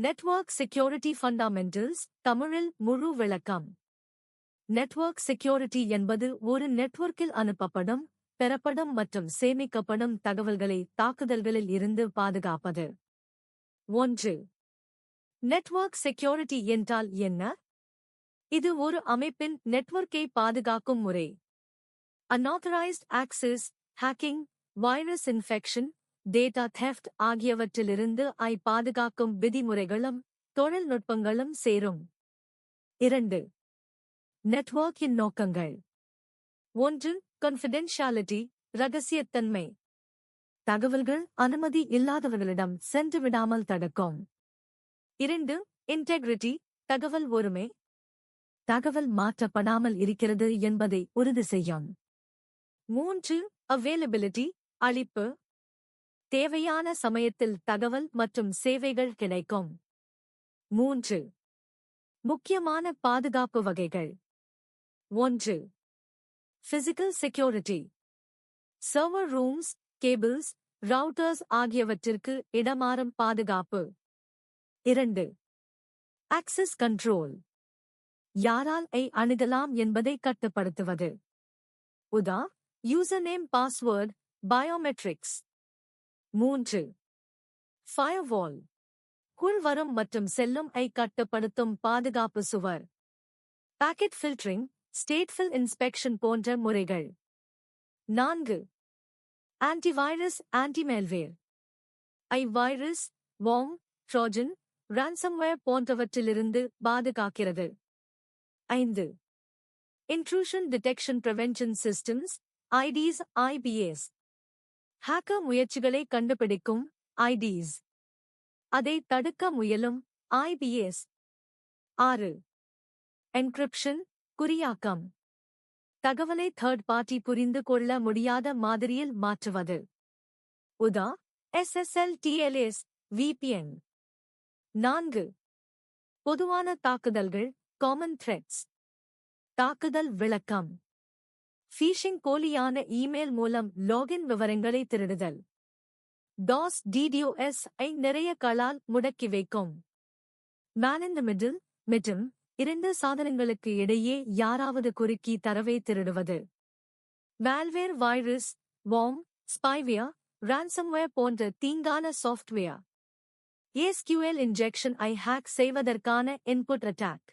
Network security fundamentals தமிழில் முழு விளக்கம். நெட்வொர்க் செக்யூரிட்டி என்பது ஒரு நெட்வொர்க்கில் அனுப்பப்படும், பெறப்படும் மற்றும் சேமிக்கப்படும் தகவல்களை தாக்குதல்களில் இருந்து பாதுகாப்பது. 1. நெட்வொர்க் செக்யூரிட்டி என்றால் என்ன? இது ஒரு அமைப்பின் நெட்வொர்க்கை பாதுகாக்கும் முறை. Unauthorized access, hacking, virus infection, data theft ஆகியவற்றிலிருந்து பாதுகாக்கும் விதிமுறைகளும் தொழில்நுட்பங்களும் சேரும். 2. நெட்வொர்க்கின் நோக்கங்கள். 1. Confidentiality, ரகசியத்தன்மை. தகவல்கள் அனுமதி இல்லாதவர்களிடம் சென்று விடாமல் தடுக்கும். 2. Integrity, தகவல் ஒருமை. தகவல் மாற்றப்படாமல் இருக்கிறது என்பதை உறுதி செய்யும். 3. Availability, அளிப்பு. தேவையான சமயத்தில் தகவல் மற்றும் சேவைகள் கிடைக்கும். 3. முக்கியமான பாதுகாப்பு வகைகள். 1. Physical security. Server rooms, cables, routers ஆகியவற்றிற்கு இடமாறும் பாதுகாப்பு. 2. Access control. யாரால் அணுகலாம் என்பதை கட்டுப்படுத்துவது. உதா யூசர்நேம், பாஸ்வேர்ட், பயோமெட்ரிக்ஸ். 3. Firewall. உள்வரும் மற்றும் செல்லும் கட்டுப்படுத்தும் பாதுகாப்பு சுவர். பாக்கெட் ஃபில்டரிங், ஸ்டேட்ஃபில் இன்ஸ்பெக்ஷன் போன்ற முறைகள். 4. Antivirus, antimalware. Virus, worm, Trojan, ransomware போன்றவற்றிலிருந்து பாதுகாக்கிறது. 5. Intrusion detection prevention systems, IDs, IBS. Hacker முயற்சிகளை கண்டுபிடிக்கும், IDs. அதை தடுக்க முயலும், IBS. 6. என்கிரிப்ஷன், குறியாக்கம். தகவலை தேர்ட் பார்ட்டி புரிந்து கொள்ள முடியாத மாதிரியில் மாற்றுவது. உதா SSL, TLS, VPN. 4. பொதுவான தாக்குதல்கள், காமன் த்ரெட்ஸ். தாக்குதல் விளக்கம். ஃபீஷிங், போலியான இமெயில் மூலம் லாகின் விவரங்களை திருடுதல். DOS, DDoS நிறைய களால் முடக்கி வைக்கும். Man in the middle, மிட்டும், 2 சாதனங்களுக்கு இடையே யாராவது குறுக்கி தரவை திருடுவது. Malware, virus, worm, spyware, ransomware போன்ற தீங்கான சாஃப்ட்வேர். SQL இன்ஜெக்ஷன் ஹேக் செய்வதற்கான இன்புட் அட்டாக்.